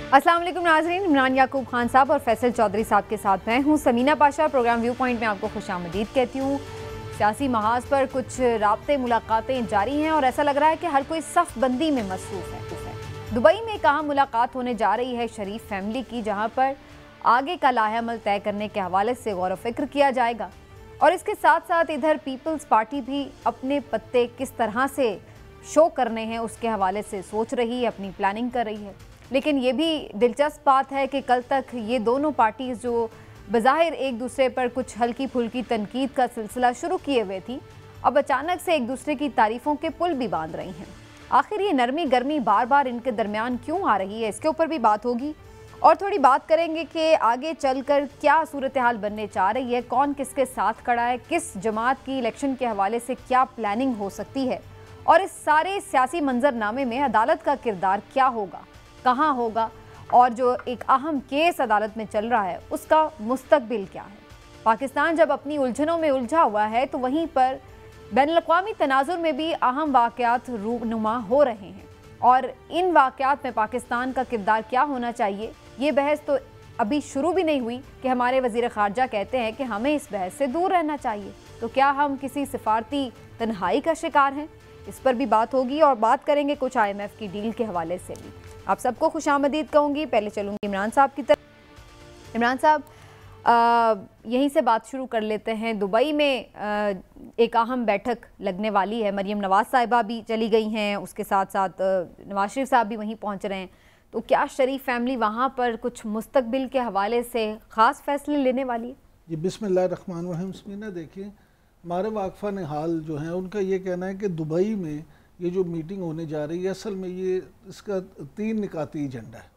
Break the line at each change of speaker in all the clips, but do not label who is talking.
अस्सलाम वालेकुम नाज़रीन, इमरान याकूब खान साहब और फैसल चौधरी साहब के साथ मैं हूँ Samina Pasha. Program viewpoint में आपको खुशामदीद कहती हूँ। सियासी महाज पर कुछ राब्ते मुलाकातें जारी हैं और ऐसा लग रहा है कि हर कोई सफ बंदी में मसरूफ़ है। दुबई में एक अहम मुलाकात होने जा रही है शरीफ फैमिली की, जहाँ पर आगे का लाहेअमल तय करने के हवाले से गौर व फिक्र किया जाएगा। और इसके साथ साथ इधर पीपल्स पार्टी भी अपने पत्ते किस तरह से शो करने हैं उसके हवाले से सोच रही है, अपनी प्लानिंग कर रही है। लेकिन ये भी दिलचस्प बात है कि कल तक ये दोनों पार्टीज़ जो बज़ाहिर एक दूसरे पर कुछ हल्की फुल्की तनकीद का सिलसिला शुरू किए हुए थी, अब अचानक से एक दूसरे की तारीफ़ों के पुल भी बांध रही हैं। आखिर ये नरमी गर्मी बार बार इनके दरमियान क्यों आ रही है, इसके ऊपर भी बात होगी। और थोड़ी बात करेंगे कि आगे चलकर क्या सूरत हाल बनने जा रही है, कौन किसके साथ खड़ा है, किस जमात की इलेक्शन के हवाले से क्या प्लानिंग हो सकती है, और इस सारे सियासी मंजरनामे में अदालत का किरदार क्या होगा, कहाँ होगा, और जो एक अहम केस अदालत में चल रहा है उसका मुस्तकबिल क्या है। पाकिस्तान जब अपनी उलझनों में उलझा हुआ है तो वहीं पर बैनुल-अक़वामी तनाज़ुर में भी अहम वाक़यात रूनुमा हो रहे हैं और इन वाक़यात में पाकिस्तान का किरदार क्या होना चाहिए, ये बहस तो अभी शुरू भी नहीं हुई कि हमारे वज़ीर ख़ारजा कहते हैं कि हमें इस बहस से दूर रहना चाहिए। तो क्या हम किसी सिफारती तन्हाई का शिकार हैं, इस पर भी बात होगी। और बात करेंगे कुछ IMF की डील के हवाले से भी। आप सबको खुशामदीद कहूँगी। पहले चलूँगी इमरान साहब की तरफ। इमरान साहब, यहीं से बात शुरू कर लेते हैं। दुबई में एक अहम बैठक लगने वाली है, मरीम नवाज़ साहिबा भी चली गई हैं, उसके साथ साथ नवाज शरीफ साहब भी वहीं पहुँच रहे हैं। तो क्या शरीफ फैमिली वहाँ पर कुछ मुस्तकबिल के हवाले से ख़ास फैसले लेने वाली है?
जी, बिस्मिल्लाहिर्रहमानिर्रहीम। समीना, देखिए, हमारे वाकफ़ा ने हाल जो है उनका ये कहना है कि दुबई में ये जो मीटिंग होने जा रही है, असल में ये इसका 3 निकाती एजेंडा है।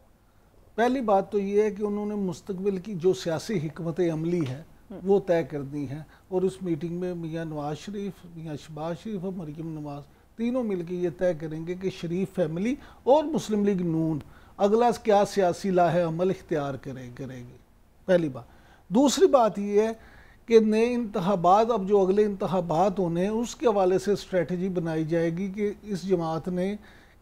पहली बात तो ये है कि उन्होंने मुस्तकबिल की जो सियासी हिकमत अमली है वो तय कर दी है, और उस मीटिंग में मियाँ नवाज शरीफ, मियाँ शहबाज शरीफ और मरीम नवाज तीनों मिलकर ये तय करेंगे कि शरीफ फैमिली और मुस्लिम लीग नून अगला क्या सियासी लाहे-अमल इख्तियार करेगी। पहली बात। दूसरी बात ये है कि नए इंतखाबात, अब जो अगले इंतखाबात होने हैं उसके हवाले से स्ट्रेटजी बनाई जाएगी कि इस जमात ने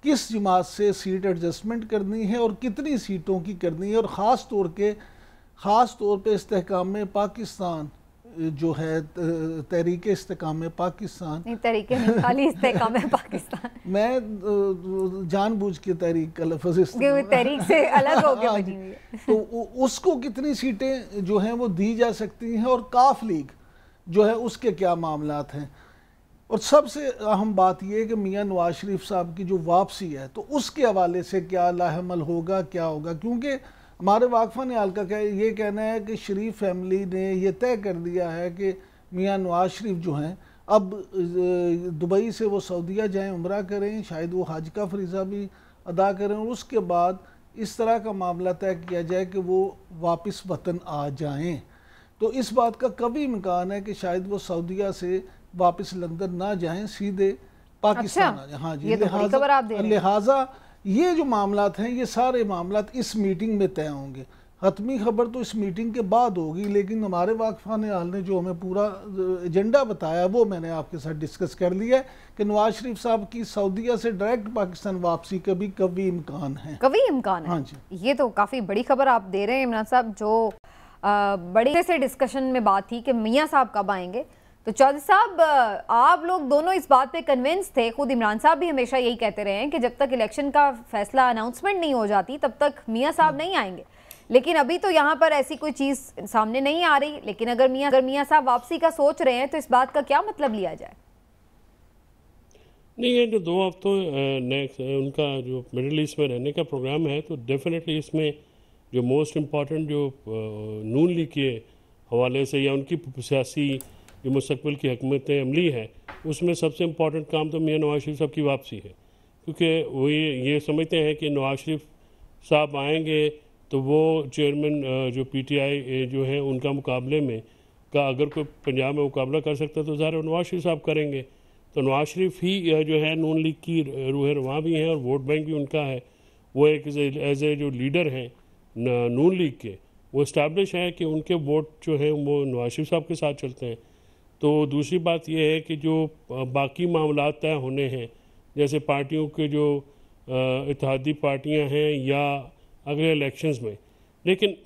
किस जमात से सीट एडजस्टमेंट करनी है और कितनी सीटों की करनी है, और ख़ास तौर पे इस्तेहकाम पाकिस्तान जो है, तहरीक इस्तेहकाम पाकिस्तान,
खाली इस्तेहकाम पाकिस्तान
मैं जानबूझ के तहरीक का लफ्ज़
तहरीक से अलग हो गया बनी हुई है।
तो उसको कितनी सीटें जो हैं वो दी जा सकती हैं, और काफ लीग जो है उसके क्या मामलात हैं। और सबसे अहम बात यह है कि मियाँ नवाज शरीफ साहब की जो वापसी है तो उसके हवाले से क्या लाहेअमल होगा, क्या होगा, क्योंकि हमारे वाकफ़ा ने हाल का ये कहना है कि शरीफ फैमिली ने यह तय कर दिया है कि मियाँ नवाज शरीफ जो हैं अब दुबई से वो सऊदीया जाएं, उम्रा करें, शायद वो हज का फरीज़ा भी अदा करें, और उसके बाद इस तरह का मामला तय किया जाए कि वो वापस वतन आ जाएं। तो इस बात का कभी इम्कान है कि शायद वो सऊदीया से वापस लंदन ना जाएं, सीधे पाकिस्तान आ जाएं। हाँ जी, लिहाजा ये जो मामलात हैं ये सारे मामलात इस मीटिंग में तय होंगे। हतमी खबर तो इस मीटिंग के बाद होगी, लेकिन हमारे वाकफ़ा ने हाल ने जो हमें पूरा एजेंडा बताया वो मैंने आपके साथ डिस्कस कर लिया है कि नवाज शरीफ साहब की सऊदीया से डायरेक्ट पाकिस्तान वापसी का भी कभी इम्कान है।
कभी इम्कान है? हाँ जी, ये तो काफ़ी बड़ी खबर आप दे रहे हैं इमरान साहब। जो बड़ी से डिस्कशन में बात थी कि मियाँ साहब कब आएंगे, तो चौधरी साहब आप लोग दोनों इस बात पे कन्विंस थे, खुद इमरान साहब भी हमेशा यही कहते रहे हैं कि जब तक इलेक्शन का फैसला अनाउंसमेंट नहीं हो जाती तब तक मियाँ साहब नहीं आएंगे। लेकिन अभी तो यहाँ पर ऐसी कोई चीज़ सामने नहीं आ रही। लेकिन अगर मियाँ साहब वापसी का सोच रहे हैं तो इस बात का क्या मतलब लिया जाए?
नहीं, ये जो 2 हफ्तों नेक्स्ट उनका जो मिडिल ईस्ट में रहने का प्रोग्राम है, तो डेफिनेटली इसमें जो मोस्ट इम्पॉर्टेंट जो नून लीग के हवाले से या उनकी सियासी जो मुस्तकबिल की हिकमत अमली है उसमें सबसे इम्पॉर्टेंट काम तो मियाँ नवाज शरीफ साहब की वापसी है, क्योंकि वो ये समझते हैं कि नवाज शरीफ साहब आएंगे तो वो चेयरमैन जो PTI जो है उनका मुकाबले में का अगर कोई पंजाब में मुकाबला कर सकता तो ज़ाहिर नवाज शरीफ साहब करेंगे। तो नवाज शरीफ ही जो है नून लीग की रूह रवां भी हैं और वोट बैंक भी उनका है। वो एक एज ए जो लीडर हैं नून लीग के, वो इस्टेब्लिश है कि उनके वोट जो है वो नवाज शरीफ साहब के साथ चलते हैं। तो दूसरी बात यह है कि जो बाकी मामलात तय होने हैं, जैसे पार्टियों के जो इत्तेहादी पार्टियां हैं या अगले इलेक्शंस में। लेकिन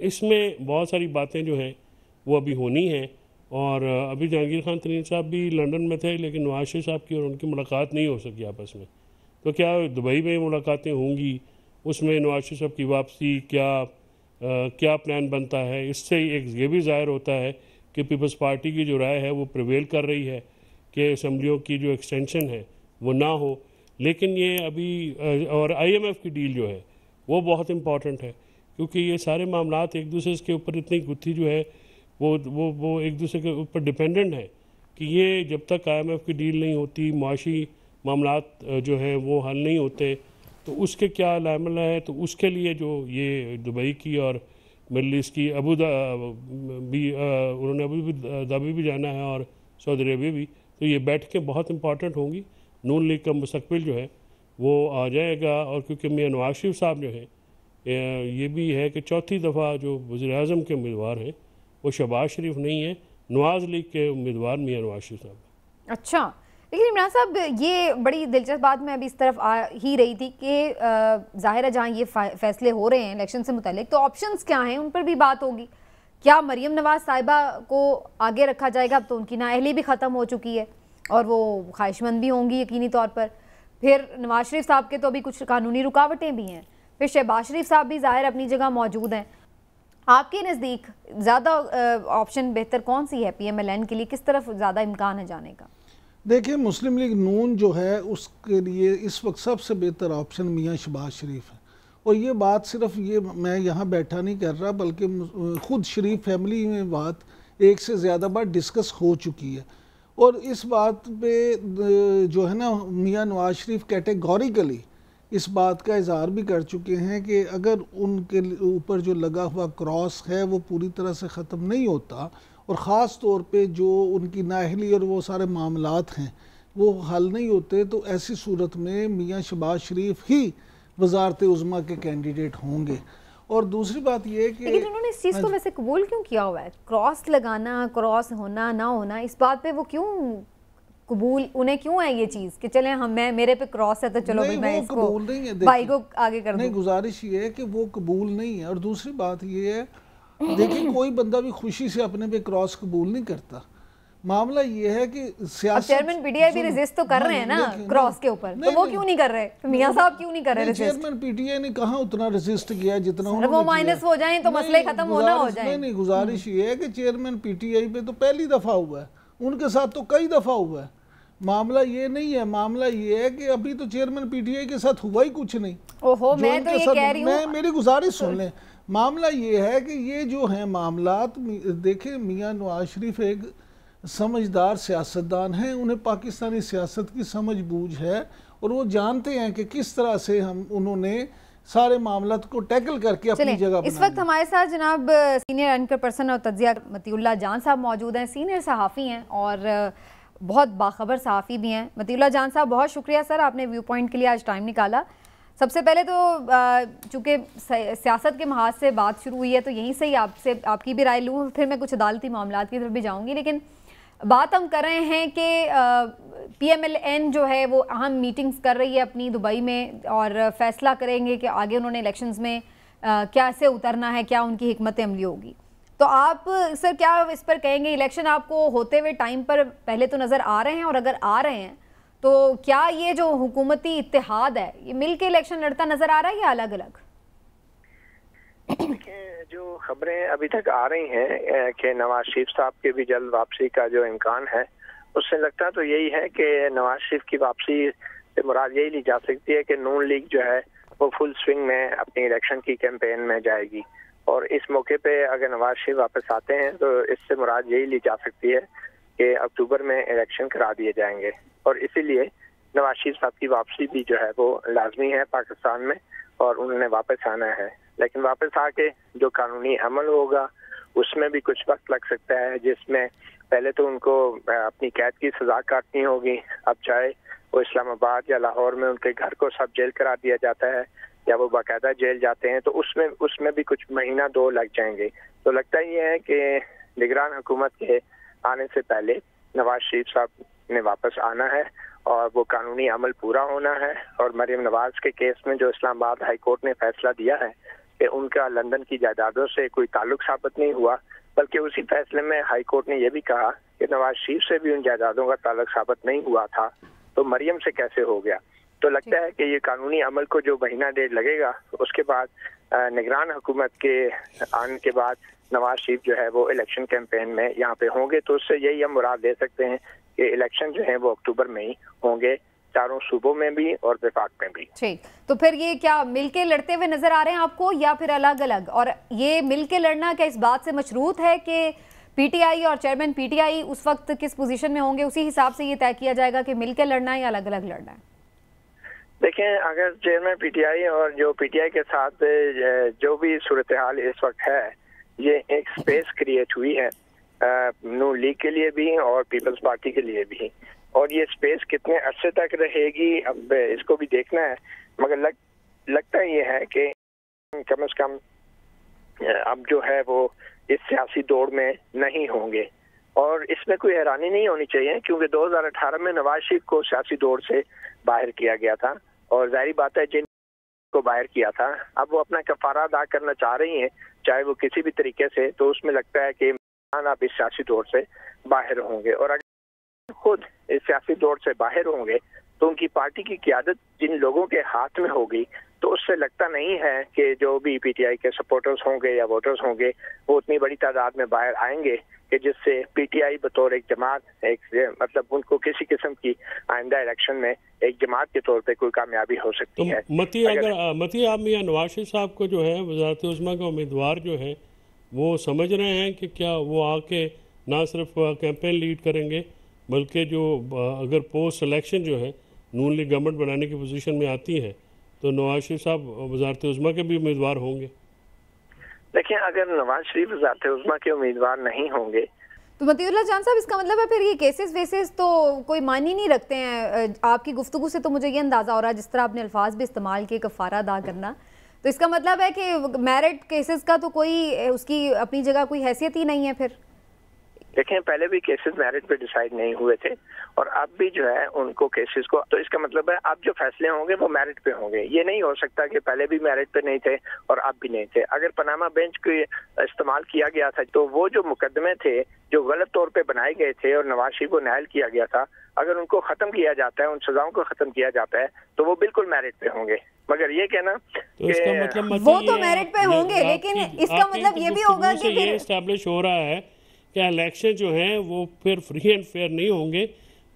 इसमें बहुत सारी बातें जो हैं वो अभी होनी हैं, और अभी जहांगीर खान तरीन साहब भी लंदन में थे, लेकिन नवाज शरीफ साहब की और उनकी मुलाकात नहीं हो सकी आपस में। तो क्या दुबई में मुलाकातें होंगी, उसमें नवाज शरीफ साहब की वापसी क्या प्लान बनता है? इससे एक ये भी ज़ाहिर होता है कि पीपल्स पार्टी की जो राय है वो प्रिवेल कर रही है कि असम्बलियों की जो एक्सटेंशन है वो ना हो। लेकिन ये अभी और IMF की डील जो है वो बहुत इम्पॉर्टेंट है, क्योंकि ये सारे मामलात एक दूसरे के ऊपर इतनी गुत्थी जो है वो एक दूसरे के ऊपर डिपेंडेंट है कि ये जब तक IMF की डील नहीं होती, मुआशी मामलात जो हैं वो हल नहीं होते, तो उसके क्या लामला है। तो उसके लिए जो ये दुबई की और मिडल ईस्ट की उन्होंने अबू धाबी भी जाना है और सऊदी अरेबिया भी, तो ये बैठकें बहुत इंपॉर्टेंट होंगी। नून लीग का मुस्तकबिल जो है वो आ जाएगा। और क्योंकि मियां नवाज शरीफ साहब जो हैं, ये भी है कि चौथी दफ़ा जो वज़ीर-ए-आज़म के उम्मीदवार हैं वो शहबाज शरीफ नहीं है, नवाज लीग के उम्मीदवार मियां नवाज शरीफ साहब।
अच्छा, लेकिन इमरान साहब ये बड़ी दिलचस्प बात मैं अभी इस तरफ आ ही रही थी कि ज़ाहिर है जहाँ ये फैसले हो रहे हैं इलेक्शन से मुतालिक, तो ऑप्शंस क्या हैं उन पर भी बात होगी। क्या मरीम नवाज साहिबा को आगे रखा जाएगा? अब तो उनकी नाअहली भी ख़त्म हो चुकी है और वो ख्वाहिशमंद भी होंगी यकीनी तौर पर। फिर नवाज शरीफ साहब के तो अभी कुछ कानूनी रुकावटें भी हैं, फिर शहबाज शरीफ साहब भी ज़ाहिर अपनी जगह मौजूद हैं। आपके नज़दीक ज़्यादा ऑप्शन बेहतर कौन सी है PMLN के लिए? किस तरफ ज़्यादा इम्कान है जाने का?
देखिए, मुस्लिम लीग नून जो है उसके लिए इस वक्त सबसे बेहतर ऑप्शन मियां शहबाज शरीफ है। और ये बात सिर्फ ये मैं यहाँ बैठा नहीं कर रहा, बल्कि ख़ुद शरीफ फैमिली में बात एक से ज़्यादा बार डिस्कस हो चुकी है। और इस बात पे जो है ना मियां नवाज शरीफ कैटेगोरिकली इस बात का इजहार भी कर चुके हैं कि अगर उनके ऊपर जो लगा हुआ क्रॉस है वो पूरी तरह से ख़त्म नहीं होता, और ख़ास तौर पे जो उनकी नाअहली और वो सारे मामलात हैं वो हल नहीं होते, तो ऐसी सूरत में मियां शहबाज शरीफ ही वज़ारत उज़्मा के कैंडिडेट होंगे। और दूसरी बात ये है कि
लेकिन उन्होंने इस चीज़ को वैसे कबूल क्यों किया हुआ है? क्रॉस लगाना, क्रॉस होना ना होना, इस बात पे वो क्यों कबूल, उन्हें क्यों है ये चीज़ कि चले मेरे पे क्रॉस है तो चलो भाई मैं इसको भाई को आगे कर दूं?
नहीं, गुजारिश ये है कि वो कबूल नहीं है। और दूसरी बात ये है, देखिए कोई बंदा भी खुशी से अपने पे क्रॉस कबूल नहीं करता। मामला ये है कि सियासत,
चेयरमैन PTI भी रेजिस्ट तो कर रहे हैं ना क्रॉस के ऊपर, तो वो क्यों नहीं कर रहे? मियां साहब क्यों नहीं कर रहे रेजिस्ट?
चेयरमैन PTI ने कहा उतना रेजिस्ट किया जितना
वो माइनस हो जाए तो मसले खत्म होना हो जाए।
नहीं, गुजारिश ये है कि चेयरमैन PTI पे तो पहली दफ़ा हुआ है, उनके साथ तो कई दफ़ा हुआ है। मामला ये नहीं है, मामला ये है कि अभी तो चेयरमैन PTI के साथ हुआ ही कुछ नहीं।
ओहो, मैं तो ये कह रही हूँ,
मेरी गुजारिश सुन लें। मामला ये है कि ये जो है मामलात, देखें मियां नवाज शरीफ एक समझदार सियासतदान हैं, उन्हें पाकिस्तानी सियासत की समझ बूझ है और वो जानते हैं कि किस तरह से उन्होंने सारे मामलात को टैकल करके अपनी जगह।
इस वक्त हमारे साथ जनाब सीनियर एंकर पर्सन और तज्जिया मतीउल्लाह जान साहब मौजूद हैं। सीनियर सहाफ़ी हैं और बहुत बाखबर सहाफ़ी भी हैं। मतीउल्लाह जान साहब, बहुत शुक्रिया सर, आपने व्यू पॉइंट के लिए आज टाइम निकाला। सबसे पहले तो चूँकि सियासत के महाज से बात शुरू हुई है तो यहीं से ही आपसे आपकी भी राय लूँ, फिर मैं कुछ अदालती मामलात की तरफ भी जाऊँगी। लेकिन बात हम कर रहे हैं कि PMLN जो है वो अहम मीटिंग्स कर रही है अपनी दुबई में और फैसला करेंगे कि आगे उन्होंने इलेक्शंस में कैसे उतरना है, क्या उनकी हिकमत अमली होगी। तो आप सर क्या इस पर कहेंगे? इलेक्शन आपको होते हुए टाइम पर पहले तो नज़र आ रहे हैं, और अगर आ रहे हैं तो क्या ये जो हुकूमती इत्तेहाद है ये मिल के इलेक्शन लड़ता नज़र आ रहा है या अलग अलग?
जो खबरें अभी तक आ रही हैं कि नवाज शरीफ साहब के भी जल्द वापसी का जो इम्कान है, उससे लगता तो यही है कि नवाज शरीफ की वापसी से मुराद यही ली जा सकती है कि नून लीग जो है वो फुल स्विंग में अपनी इलेक्शन की कैंपेन में जाएगी। और इस मौके पे अगर नवाज शरीफ वापस आते हैं तो इससे मुराद यही ली जा सकती है कि अक्टूबर में इलेक्शन करा दिए जाएंगे। और इसीलिए नवाज शरीफ साहब की वापसी भी जो है वो लाजमी है पाकिस्तान में, और उन्होंने वापस आना है। लेकिन वापस आके जो कानूनी अमल होगा उसमें भी कुछ वक्त लग सकता है, जिसमें पहले तो उनको अपनी कैद की सजा काटनी होगी। अब चाहे वो इस्लामाबाद या लाहौर में उनके घर को सब जेल करा दिया जाता है या वो बाकायदा जेल जाते हैं, तो उसमें भी कुछ महीना दो लग जाएंगे। तो लगता ही है कि निगरान हुकूमत के आने से पहले नवाज शरीफ साहब ने वापस आना है और वो कानूनी अमल पूरा होना है। और मरियम नवाज के केस में जो इस्लामाबाद हाई कोर्ट ने फैसला दिया है कि उनका लंदन की जायदादों से कोई ताल्लुक साबित नहीं हुआ, बल्कि उसी फैसले में हाई कोर्ट ने यह भी कहा कि नवाज शरीफ से भी उन जायदादों का ताल्लुक साबित नहीं हुआ था, तो मरियम से कैसे हो गया। तो लगता है कि ये कानूनी अमल को जो महीना डेढ़ लगेगा, उसके बाद निगरान हुकूमत के आने के बाद नवाज शरीफ जो है वो इलेक्शन कैंपेन में यहाँ पे होंगे, तो उससे यही हम मुराद ले सकते हैं कि इलेक्शन जो है वो अक्टूबर में ही होंगे, चारों सूबों में भी और विफाक में भी।
ठीक, तो फिर ये क्या मिलके लड़ते हुए नजर आ रहे हैं आपको या फिर अलग अलग? और ये मिलके लड़ना क्या इस बात से मशरूत है कि पीटीआई और चेयरमैन पीटीआई उस वक्त किस पोजीशन में होंगे, उसी हिसाब से ये तय किया जाएगा कि मिलके लड़ना है या अलग अलग लड़ना है?
देखें, अगर चेयरमैन पीटीआई और जो पीटीआई के साथ जो भी सूरत हाल इस वक्त है, ये एक स्पेस क्रिएट हुई है नून लीग के लिए भी और पीपल्स पार्टी के लिए भी, और ये स्पेस कितने अरसे तक रहेगी अब इसको भी देखना है। मगर लगता ये है कि कम से कम अब जो है वो इस सियासी दौड़ में नहीं होंगे, और इसमें कोई हैरानी नहीं होनी चाहिए क्योंकि 2018 में नवाज शरीफ को सियासी दौड़ से बाहर किया गया था, और जाहिर बात है जिन को बाहर किया था अब वो अपना कफारा अदा करना चाह रही हैं, चाहे वो किसी भी तरीके से, तो उसमें लगता है कि आप इस सियासी दौड़ से बाहर होंगे। और अगर खुद इस सियासी दौड़ से बाहर होंगे तो उनकी पार्टी की क़यादत जिन लोगों के हाथ में होगी, तो उससे लगता नहीं है कि जो भी पीटीआई के सपोर्टर्स होंगे या वोटर्स होंगे वो उतनी बड़ी तादाद में बाहर आएंगे कि जिससे पीटीआई बतौर एक जमात मतलब उनको किसी किस्म की आइंदा इलेक्शन में एक जमात के तौर पे कोई कामयाबी हो सकती है।
मती आप मियां नवाज शरीफ साहब को जो है वज़ारत उज़्मा का उम्मीदवार जो है वो समझ रहे हैं कि क्या वो आके ना सिर्फ कैंपेन लीड करेंगे बल्कि जो अगर पोस्ट इलेक्शन जो है नून लीग गवर्नमेंट बनाने की पोजीशन में आती है तो नवाज शरीफ साहब वज़ारत उज़्मा के भी उम्मीदवार होंगे?
देखिए, अगर नवाज शरीफ वज़ारत उज़्मा के उम्मीदवार नहीं होंगे
तो मतीउल्लाह जान साहब, इसका मतलब है फिर ये केसेस वेसेस तो कोई मानी नहीं रखते हैं। आपकी गुफ्तगू से तो मुझे ये अंदाज़ा हो रहा है, जिस तरह आपने अल्फाज भी इस्तेमाल किए कफ़ारा अदा करना, तो इसका मतलब है कि मैरिट केसेस का तो कोई उसकी अपनी जगह कोई हैसियत ही नहीं है फिर।
देखें, पहले भी केसेस मेरिट पे डिसाइड नहीं हुए थे और अब भी जो है उनको केसेस को, तो इसका मतलब है अब जो फैसले होंगे वो मेरिट पे होंगे। ये नहीं हो सकता कि पहले भी मेरिट पे नहीं थे और अब भी नहीं थे। अगर पनामा बेंच को इस्तेमाल किया गया था तो वो जो मुकदमे थे जो गलत तौर पे बनाए गए थे और नवाज शरीफ को नायल किया गया था, अगर उनको खत्म किया जाता है, उन सजाओं को खत्म किया जाता है तो वो बिल्कुल मेरिट पे होंगे। मगर ये कहना
तो इसका मतलब
वो तो मेरिट पे होंगे, लेकिन इसका मतलब ये भी होगा कि
ये एस्टैब्लिश हो रहा है कि इलेक्शन जो हैं वो फिर फ्री एंड फेयर नहीं होंगे,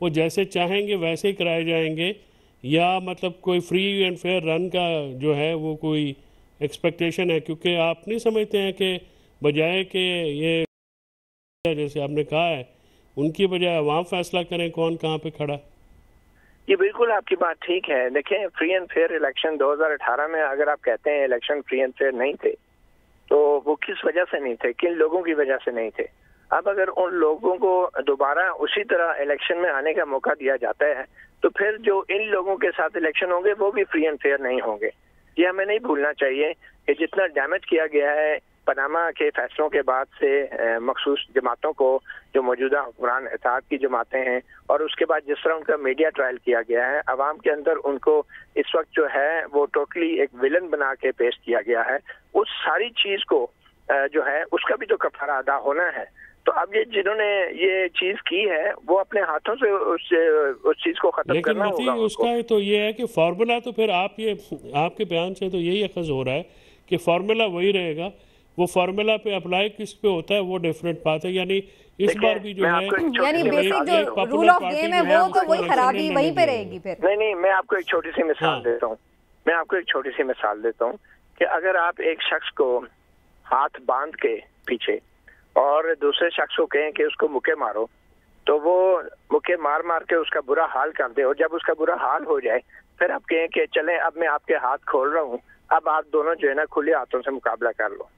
वो जैसे चाहेंगे वैसे ही कराए जाएंगे, या मतलब कोई फ्री एंड फेयर रन का जो है वो कोई एक्सपेक्टेशन है? क्योंकि आप नहीं समझते हैं कि बजाय कि ये जैसे आपने कहा है उनकी बजाय अवाम फैसला करें कौन कहाँ पे खड़ा।
ये बिल्कुल आपकी बात ठीक है। देखें, फ्री एंड फेयर इलेक्शन 2018 में अगर आप कहते हैं इलेक्शन फ्री एंड फेयर नहीं थे तो वो किस वजह से नहीं थे, किन लोगों की वजह से नहीं थे? अब अगर उन लोगों को दोबारा उसी तरह इलेक्शन में आने का मौका दिया जाता है तो फिर जो इन लोगों के साथ इलेक्शन होंगे वो भी फ्री एंड फेयर नहीं होंगे। ये हमें नहीं भूलना चाहिए कि जितना डैमेज किया गया है पनामा के फैसलों के बाद से मखसूस जमातों को, जो मौजूदा हुक्मरान इत्तेहाद की जमातें हैं, और उसके बाद जिस तरह उनका मीडिया ट्रायल किया गया है, अवाम के अंदर उनको इस वक्त जो है वो टोटली एक विलन बना के पेश किया गया है, उस सारी चीज को जो है उसका भी तो कफारा अदा होना है। तो अब ये जिन्होंने ये चीज की है वो अपने हाथों से उस चीज को खत्म करना होगा।
लेकिन उसका तो ये है कि फार्मूला तो फिर आपके बयान से तो यही अखज़ हो रहा है कि फार्मूला वही रहेगा, वो फार्मूला पे अप्लाई किस पे होता है वो डिफरेंट बात है। यानी इस बार भी जो है
यानी बेसिक जो रूल ऑफ गेम है वो तो वही खराबी वहीं पे रहेगी फिर।
नहीं, मैं आपको एक छोटी सी मिसाल देता हूँ। मैं आपको एक छोटी सी मिसाल देता हूँ कि अगर आप एक शख्स को हाथ बांध के पीछे और दूसरे शख्स को कहें कि उसको मुक्के मारो, तो वो मुक्के मार मार के उसका बुरा हाल कर दे, और जब उसका बुरा हाल हो जाए फिर आप कहें कि चलें अब मैं आपके हाथ खोल रहा हूँ, अब आप दोनों जो है ना खुले हाथों से मुकाबला कर लो।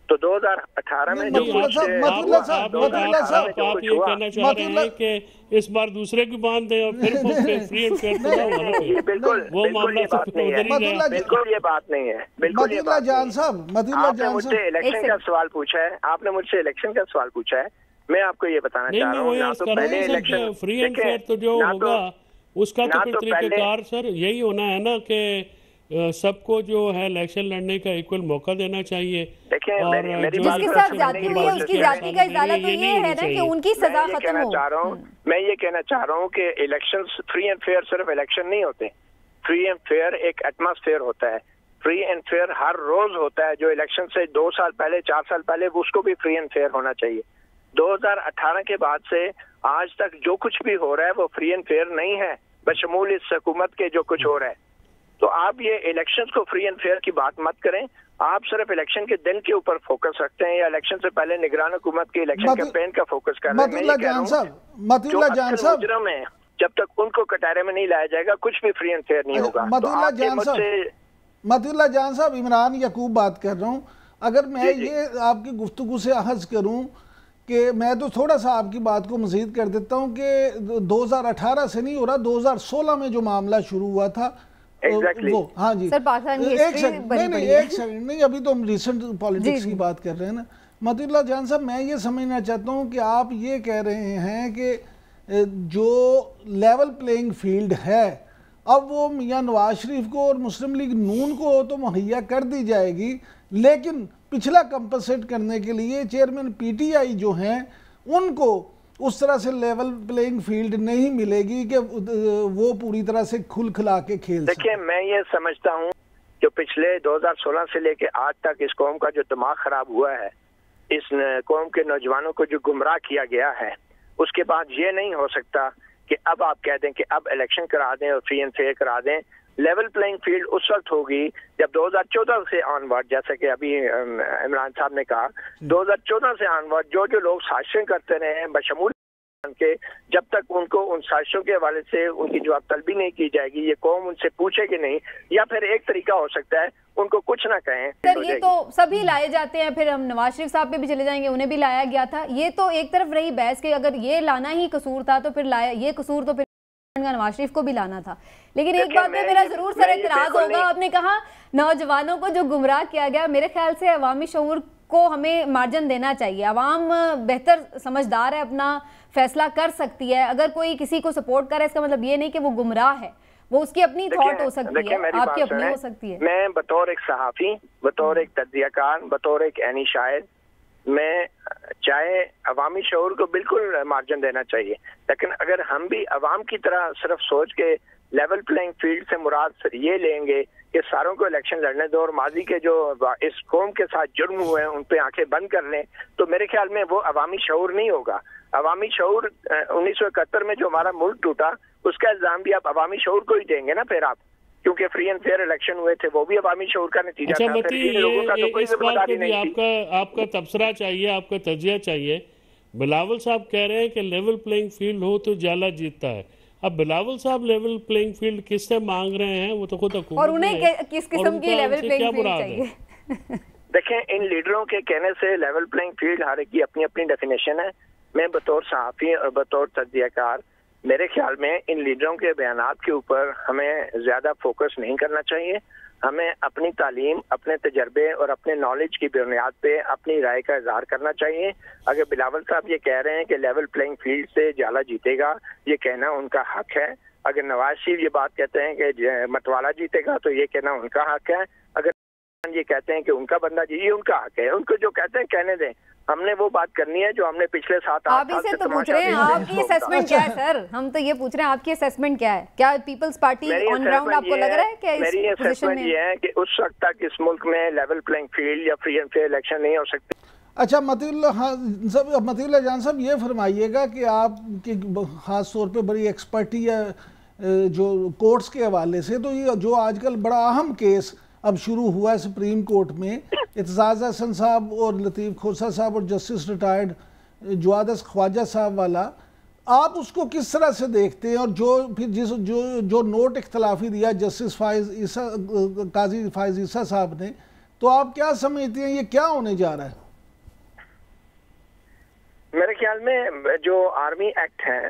तो 2018 में जो
आप ये कहना चाह रहे हैं कि इस बार दूसरे की बांध दें और फिर फ्री एंड फेयर
बिल्कुल वो मामला बिल्कुल ये बात नहीं है। बिल्कुल ये बात
जान साहब,
आपने मुझसे इलेक्शन का सवाल पूछा है, आपने मुझसे इलेक्शन का सवाल पूछा है, मैं आपको ये बताना चाह रहा हूँ, ना तो पहले इलेक्शन
फ्री एंड फेयर तो जो होगा उसका तो फिर तरीकेकार सर यही होना है ना कि सबको जो है इलेक्शन लड़ने का इक्वल मौका देना चाहिए।
और
जिसके साथ ज्यादती हुई है उसकी ज्यादती का इजाला तो ये है ना कि उनकी सजा खत्म हो।
मैं ये कहना चाह रहा हूँ कि इलेक्शंस फ्री एंड फेयर सिर्फ इलेक्शन नहीं होते, फ्री एंड फेयर एक एटमॉस्फेयर होता है, फ्री एंड फेयर हर रोज होता है। जो इलेक्शन से 2 साल पहले 4 साल पहले उसको भी फ्री एंड फेयर होना चाहिए। 2018 के बाद से आज तक जो कुछ भी हो रहा है वो फ्री एंड फेयर नहीं है, बशमूल इस हुकूमत के जो कुछ हो रहा है। तो आप ये इलेक्शंस को फ्री एंड फेयर की बात मत करें, आप सिर्फ इलेक्शन के दिन के ऊपर फोकस रखते हैं या इलेक्शन से पहले निगरान हुकूमत की इलेक्शन कैंपेन का फोकस कर रहे हैं। मुजरम है, जब तक उनको कटारे में नहीं लाया जाएगा कुछ भी फ्री एंड फेयर नहीं होगा।
मतीउल्लाह जान साहब, इमरान याकूब बात कर रहा हूँ। अगर मैं ये आपकी गुफ्तगू से अखज़ करूँ कि मैं तो थोड़ा सा आपकी बात को मज़ीद कर देता हूँ कि 2018 से नहीं हो रहा, 2016 में जो मामला शुरू हुआ था वो, हाँ जी
सर,
एक सेकंड नहीं, अभी तो हम रिसेंट पॉलिटिक्स की बात कर रहे हैं ना। मतीउल्लाह जान साहब, मैं ये समझना चाहता हूँ कि आप ये कह रहे हैं कि जो लेवल प्लेइंग फील्ड है अब वो मियां नवाज शरीफ को और मुस्लिम लीग नून को तो मुहैया कर दी जाएगी, लेकिन पिछला कंपनसेट करने के लिए चेयरमैन पीटीआई जो हैं उनको उस तरह से लेवल प्लेइंग फील्ड नहीं मिलेगी कि वो पूरी तरह से खुल खिला के खेल।
देखिए, मैं ये समझता हूँ जो पिछले 2016 से लेके आज तक इस कौम का जो दिमाग खराब हुआ है, इस कौम के नौजवानों को जो गुमराह किया गया है, उसके बाद ये नहीं हो सकता कि अब आप कह दें कि अब इलेक्शन करा दें और फ्री एंड फेयर करा दें। लेवल प्लेइंग फील्ड उस वक्त होगी जब 2014 से ऑनवर्ड, जैसे कि अभी इमरान साहब ने कहा, 2014 से ऑनवर्ड जो जो लोग साजिशें करते रहे हैं बशमूल के, जब तक उनको उन साजिशों के हवाले से उनकी जवाब तलबी नहीं की जाएगी, ये कौम उनसे पूछेगी नहीं, या फिर एक तरीका हो सकता है उनको कुछ ना कहें।
सर, ये तो सभी लाए जाते हैं, फिर हम नवाज शरीफ साहब पे भी चले जाएंगे, उन्हें भी लाया गया था। ये तो एक तरफ रही बहस कि अगर ये लाना ही कसूर था तो फिर लाया ये कसूर तो फिर नवाज शरीफ को भी लाना था। लेकिन एक बात पे मेरा जरूर सर एतराज होगा, आपने कहा नौजवानों को जो गुमराह किया गया, मेरे ख्याल से अवामी शऊर को हमें मार्जिन देना चाहिए। अवाम बेहतर समझदार है, अपना फैसला कर सकती है। अगर कोई किसी को सपोर्ट करे इसका मतलब ये नहीं कि वो गुमराह है, वो उसकी अपनी थॉट हो सकती है, आपकी अपनी हो सकती है।
मैं बतौर एक सहाफी, बतौर एक तज्जियाकार, बतौर एक ऐनी शायर, मैं चाहे अवामी शऊर को बिल्कुल मार्जिन देना चाहिए, लेकिन अगर हम भी अवाम की तरह सिर्फ सोच के लेवल प्लेइंग फील्ड से मुराद ये लेंगे कि सारों को इलेक्शन लड़ने दो और माजी के जो इस कौम के साथ जुर्म हुए हैं उन पे आंखें बंद कर लें, तो मेरे ख्याल में वो अवामी शऊर नहीं होगा। अवामी शऊर 1971 में जो हमारा मुल्क टूटा उसका इल्जाम भी आप अवामी शऊर को ही देंगे ना फिर आप, क्योंकि फ्री एंड फेयर इलेक्शन हुए थे, वो भी अवामी शऊर का नतीजा था। फिर इन लोगों का तो कोई जिम्मेदारी नहीं थी।
आपका तबसरा चाहिए, आपका तजिया चाहिए। बिलावल साहब कह रहे हैं कि लेवल प्लेइंग फील्ड हो तो जाला जीतता है। अब बिलावल साहब लेवल प्लेइंग फील्ड किससे मांग रहे हैं, वो तो खुद
और उन्हें किस किस्म की लेवल प्लेइंग फील्ड चाहिए?
देखें, इन लीडरों के कहने से लेवल प्लेइंग फील्ड हर एक की अपनी अपनी डेफिनेशन है। मैं बतौर सहाफी और बतौर तज्जियाकार, मेरे ख्याल में इन लीडरों के बयानात के ऊपर हमें ज्यादा फोकस नहीं करना चाहिए। हमें अपनी तालीम, अपने तजर्बे और अपने नॉलेज की बुनियाद पे अपनी राय का इजहार करना चाहिए। अगर बिलावल साहब ये कह रहे हैं कि लेवल प्लेइंग फील्ड से जाला जीतेगा, ये कहना उनका हक है। अगर नवाज शरीफ ये बात कहते हैं कि मतवाला जीतेगा, तो ये कहना उनका हक है। अगर ये कहते हैं कि उनका बंदा जी, ये उनका हक है। उनको जो कहते हैं कहने दें, हमने वो बात करनी है जो हमने पिछले 7-8 साल से।
आप इसे तो पूछ रहे हैं, आपकी असेसमेंट क्या है सर? हम तो ये पूछ रहे हैं आपकी असेसमेंट क्या है? क्या पीपल्स पार्टी ऑन ग्राउंड आपको लग रहा है कि
मेरी असेसमेंट ये है कि उस वक्त तक इस मुल्क में लेवल प्लेइंग फील्ड या फ्री एंड फेयर इलेक्शन नहीं हो सकती।
अच्छा, मतीउल्लाह जान साहब, ये फरमाइएगा कि आपकी खास तौर पे बड़ी एक्सपर्टी है जो कोर्ट्स के हवाले से, तो ये जो आजकल बड़ा अहम केस अब शुरू हुआ है सुप्रीम कोर्ट में, इत्ज़ाज़ हसन साहब और लतीफ़ खोसा साहब और जस्टिस रिटायर्ड जवादस ख्वाजा साहब वाला, आप उसको किस तरह से देखते हैं? और जो फिर जो नोट इख्तलाफी दिया जस्टिस काजी फाइज ईसा साहब ने, तो आप क्या समझते हैं ये क्या होने जा रहा है?
मेरे ख्याल में जो आर्मी एक्ट है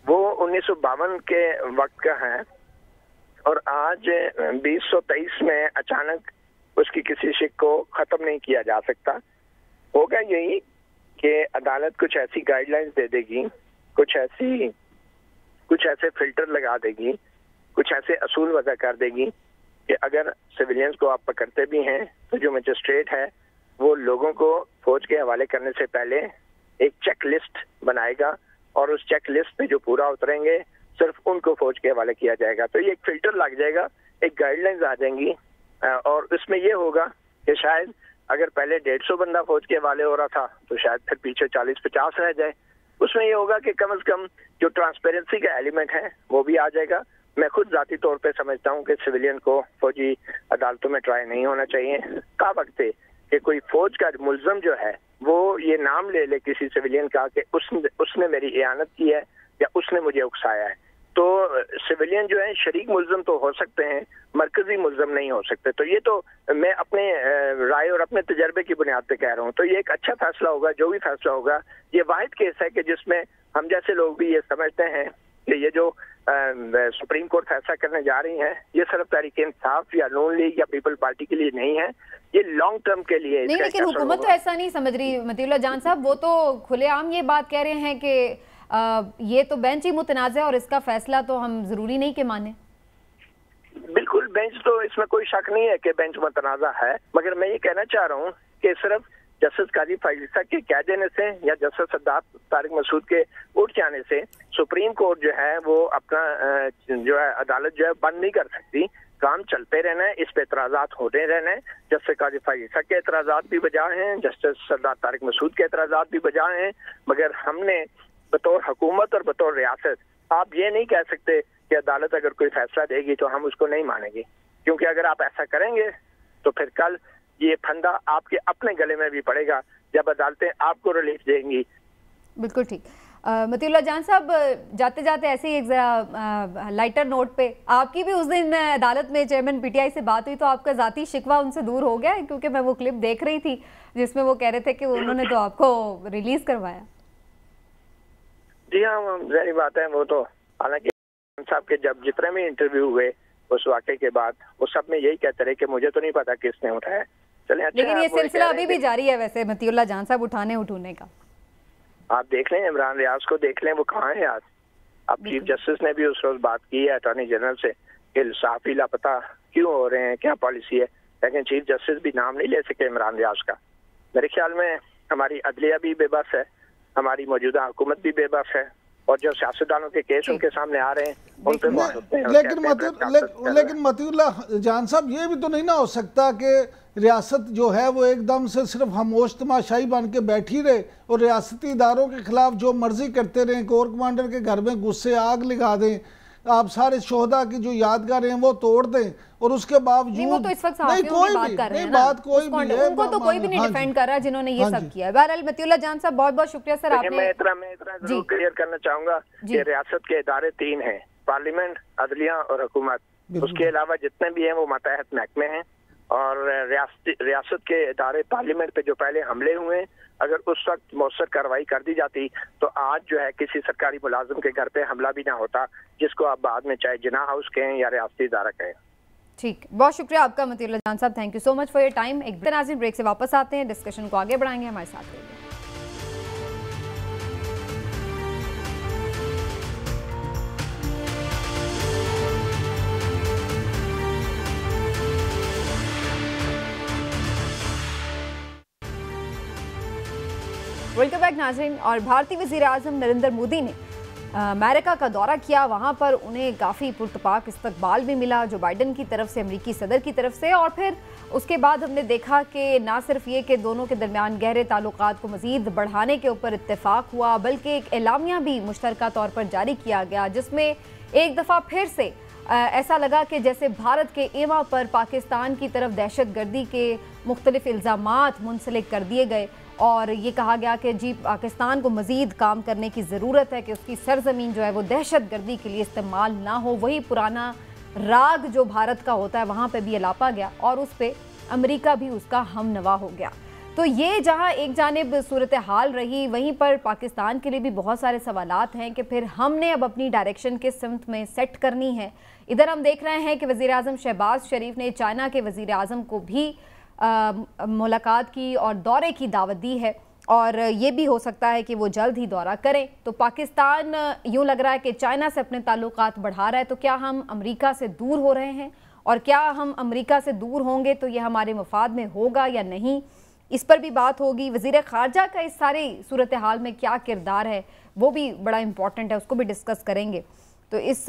वो 1952 के वक्त का है और आज 2023 में अचानक उसकी किसी शिक को खत्म नहीं किया जा सकता। होगा यही कि अदालत कुछ ऐसी गाइडलाइंस दे देगी, कुछ ऐसी कुछ ऐसे फिल्टर लगा देगी, कुछ ऐसे असूल वज़ा कर देगी कि अगर सिविलियंस को आप पकड़ते भी हैं तो जो मजिस्ट्रेट है वो लोगों को फौज के हवाले करने से पहले एक चेक लिस्ट बनाएगा और उस चेक लिस्ट पे जो पूरा उतरेंगे सिर्फ उनको फौज के हवाले किया जाएगा। तो ये एक फिल्टर लग जाएगा, एक गाइडलाइंस आ जाएंगी और इसमें ये होगा कि शायद अगर पहले 150 बंदा फौज के हवाले हो रहा था तो शायद फिर पीछे 40-50 रह जाए। उसमें ये होगा कि कम से कम जो ट्रांसपेरेंसी का एलिमेंट है वो भी आ जाएगा। मैं खुद जाती तौर पे समझता हूँ कि सिविलियन को फौजी अदालतों में ट्राई नहीं होना चाहिए। का वक्त है कि कोई फौज का मुलजम जो है वो ये नाम ले ले किसी सिविलियन का कि उसने मेरी इयानत की है या उसने मुझे उकसाया है। तो सिविलियन जो है शरीक मुलजम तो हो सकते हैं, मरकजी मुलजम नहीं हो सकते। तो ये तो मैं अपने राय और अपने तजर्बे की बुनियाद पे कह रहा हूँ। तो ये एक अच्छा फैसला होगा, जो भी फैसला होगा। ये वाहिद केस है कि जिसमें हम जैसे लोग भी ये समझते हैं कि ये जो सुप्रीम कोर्ट फैसला करने जा रही है ये सिर्फ तहरीक इंसाफ या नून लीग या पीपल पार्टी के लिए नहीं है, ये लॉन्ग टर्म के लिए
नहीं। लेकिन हुकूमत तो ऐसा नहीं समझ रही मतीउल्लाह जान साहब, वो तो खुलेआम ये बात कह रहे हैं कि ये तो बेंच ही मुतनाज़ है और इसका फैसला तो हम जरूरी नहीं कि माने।
बिल्कुल, बेंच तो इसमें कोई शक नहीं है कि बेंच मुतनाज़ा है, मगर मैं ये कहना चाह रहा हूँ कि सिर्फ जस्टिस काजी फाइज़ ईसा के कह देने से या जस्टिस सरदार तारिक मसूद के उठ जाने से सुप्रीम कोर्ट जो है वो अपना जो है अदालत जो है बंद नहीं कर सकती। काम चलते रहना है, इस पे एतराज़ात होते रहना है। जस्टिस काजी फाइज़ ईसा के एतराज़ात भी बजा हैं, जस्टिस सरदार तारिक मसूद के एतराज़ात भी बजा हैं, मगर हमने बतौर हुकूमत और बतौर रियासत आप ये नहीं कह सकते कि अदालत अगर कोई फैसला देगी तो हम उसको नहीं मानेंगे, क्योंकि अगर आप ऐसा करेंगे तो फिर कल ये फंदा आपके अपने गले में भी पड़ेगा जब अदालतें आपको रिलीफ देंगी।
बिल्कुल ठीक। मतीउल्लाह जान साहब, जाते जाते ऐसे ही एक जरा लाइटर नोट पे, आपकी भी उस दिन अदालत में चेयरमैन पीटीआई से बात हुई तो आपका जाती शिकवा उनसे दूर हो गया? क्योंकि मैं वो क्लिप देख रही थी जिसमें वो कह रहे थे कि उन्होंने तो आपको रिलीज करवाया।
जी हाँ, जारी बात है। वो तो हालांकि साहब के जब जितने भी इंटरव्यू हुए उस वाक़े के बाद वो सब में यही कहते रहे कि मुझे तो नहीं पता किसने उठाया। चलें, अच्छा,
लेकिन ये सिलसिला अभी भी जारी है वैसे मतीउल्लाह जान साहब, उठाने उठूने का।
आप देख लें, इमरान रियाज को देख लें, वो कहाँ है आज। अब चीफ जस्टिस ने भी उस रोज बात की है अटॉर्नी जनरल से कि सहाफ़ी लापता क्यों हो रहे हैं, क्या पॉलिसी है, लेकिन चीफ जस्टिस भी नाम नहीं ले सके इमरान रियाज का। मेरे ख्याल में हमारी अदलिया भी बेबस है, हमारी मौजूदा हुकूमत भी बेबस है, और जो सियासतदानों के केस उनके सामने आ रहे हैं उन पे बहुत होते हैं।
लेकिन मतीउल्लाह जान साहब, ये भी तो नहीं ना हो सकता कि रियासत जो है वो एकदम से सिर्फ खामोश तमाशाई बन के बैठी रहे और रियासती इदारों के खिलाफ जो मर्जी करते रहें, कोर कमांडर के घर में गुस्से आग लगा दें, आप सारे शोहदा की जो यादगार हैं वो तोड़ दें, और उसके बावजूद
वो तो इस वक्त नहीं कोई बात कर रहे हैं ना, उनको तो कोई भी नहीं डिफेंड कर रहा जिन्होंने ये सब किया है। बहरहाल मतीउल्लाह जान साहब बहुत बहुत शुक्रिया सर आपने।
मैं इतना जरूर क्लियर करना चाहूंगा कि रियासत के इदारे 3 हैं, पार्लियामेंट, अदलिया और हुकूमत। उसके अलावा जितने भी हैं वो मातहत महकमे हैं, और रियासत के इदारे पार्लियामेंट पे जो पहले हमले हुए अगर उस वक्त मौसर कार्रवाई कर दी जाती तो आज जो है किसी सरकारी मुलाजिम के घर पे हमला भी ना होता, जिसको आप बाद में चाहे जिना हाउस कहें या रियासती इदारा कहें।
ठीक, बहुत शुक्रिया आपका मतीउल्लाह जान साहब, thank you so much for your time. एक नाज़रीन ब्रेक से वापस आते हैं, डिस्कशन को आगे बढ़ाएंगे, हमारे साथ रहिए। वेलकम बैक नाज़रीन। और भारतीय वज़ीर आज़म नरेंद्र मोदी ने अमेरिका का दौरा किया, वहाँ पर उन्हें काफ़ी पुरतपाक इस्तकबाल भी मिला जो बाइडन की तरफ से, अमेरिकी सदर की तरफ से, और फिर उसके बाद हमने देखा कि ना सिर्फ ये कि दोनों के दरमियान गहरे ताल्लुकात को मज़ीद बढ़ाने के ऊपर इत्तेफाक हुआ, बल्कि एक एलामिया भी मुश्तरका तौर पर जारी किया गया जिसमें एक दफ़ा फिर से ऐसा लगा कि जैसे भारत के एवा पर पाकिस्तान की तरफ दहशतगर्दी के मुख्तलिफ इल्ज़ामात मुंसलिक कर दिए गए, और ये कहा गया कि जी पाकिस्तान को मज़ीद काम करने की ज़रूरत है कि उसकी सरजमीन जो है वो दहशतगर्दी के लिए इस्तेमाल ना हो। वही पुराना राग जो भारत का होता है वहाँ पे भी अलापा गया और उस पर अमेरिका भी उसका हमनवा हो गया। तो ये जहाँ एक जानिब सूरत हाल रही, वहीं पर पाकिस्तान के लिए भी बहुत सारे सवालात हैं कि फिर हमने अब अपनी डायरेक्शन के सिमत में सेट करनी है। इधर हम देख रहे हैं कि वज़ीर आज़म शहबाज शरीफ ने चाइना के वज़ीर आज़म को भी मुलाकात की और दौरे की दावत दी है, और ये भी हो सकता है कि वो जल्द ही दौरा करें। तो पाकिस्तान यूँ लग रहा है कि चाइना से अपने ताल्लुकात बढ़ा रहा है। तो क्या हम अमेरिका से दूर हो रहे हैं, और क्या हम अमेरिका से दूर होंगे तो ये हमारे मफाद में होगा या नहीं, इस पर भी बात होगी। वज़ीर ख़ारजा का इस सारी सूरत हाल में क्या किरदार है वो भी बड़ा इंपॉर्टेंट है, उसको भी डिस्कस करेंगे। तो इस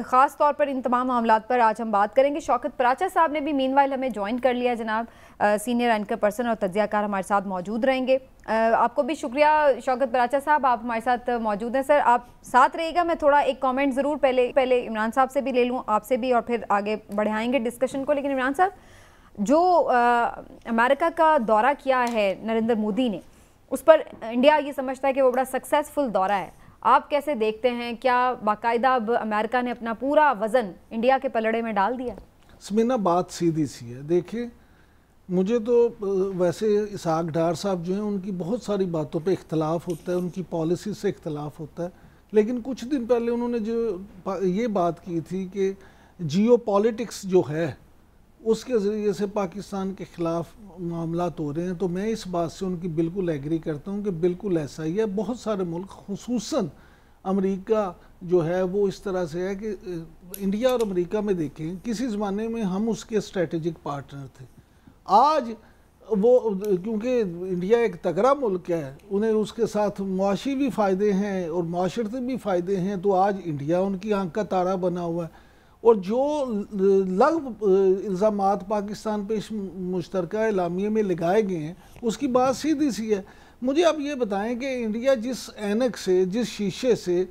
ख़ास तौर पर इन तमाम मामलात पर आज हम बात करेंगे। शौकत पराचा साहब ने भी मीनवाइल हमें ज्वाइन कर लिया जनाब, सीनियर एंकर पर्सन और तज्ज़ियाकार हमारे साथ मौजूद रहेंगे। आपको भी शुक्रिया शौकत पराचा साहब, आप हमारे साथ मौजूद हैं। सर आप साथ रहिएगा, मैं थोड़ा एक कमेंट ज़रूर पहले इमरान साहब से भी ले लूँ, आपसे भी, और फिर आगे बढ़ाएंगे डिस्कशन को। लेकिन इमरान साहब, जो अमेरिका का दौरा किया है नरेंद्र मोदी ने, उस पर इंडिया ये समझता है कि वो बड़ा सक्सेसफुल दौरा है। आप कैसे देखते हैं, क्या बाकायदा अब अमेरिका ने अपना पूरा वज़न इंडिया के पलड़े में डाल दिया?
स्मिना, बात सीधी सी है। देखिए, मुझे तो वैसे इसहाक डार साहब जो हैं उनकी बहुत सारी बातों पे इख्तलाफ होता है, उनकी पॉलिसी से इख्तलाफ होता है, लेकिन कुछ दिन पहले उन्होंने जो ये बात की थी कि जियो पॉलिटिक्स जो है उसके ज़रिए से पाकिस्तान के ख़िलाफ़ मामलात हो रहे हैं, तो मैं इस बात से उनकी बिल्कुल एग्री करता हूँ कि बिल्कुल ऐसा ही है। बहुत सारे मुल्क, खुसूसन अमेरिका जो है वो इस तरह से है कि इंडिया और अमेरिका में देखें, किसी ज़माने में हम उसके स्ट्रेटेजिक पार्टनर थे। आज वो, क्योंकि इंडिया एक तगड़ा मुल्क है, उन्हें उसके साथ मुआशी भी फ़ायदे हैं और माशरती भी फ़ायदे हैं, तो आज इंडिया उनकी आंख का तारा बना हुआ है। और जो इल्ज़ामात पाकिस्तान पे इस मुश्तरका एलामिया में लगाए गए हैं, उसकी बात सीधी सी है। मुझे आप ये बताएं कि इंडिया जिस ऐनक से, जिस शीशे से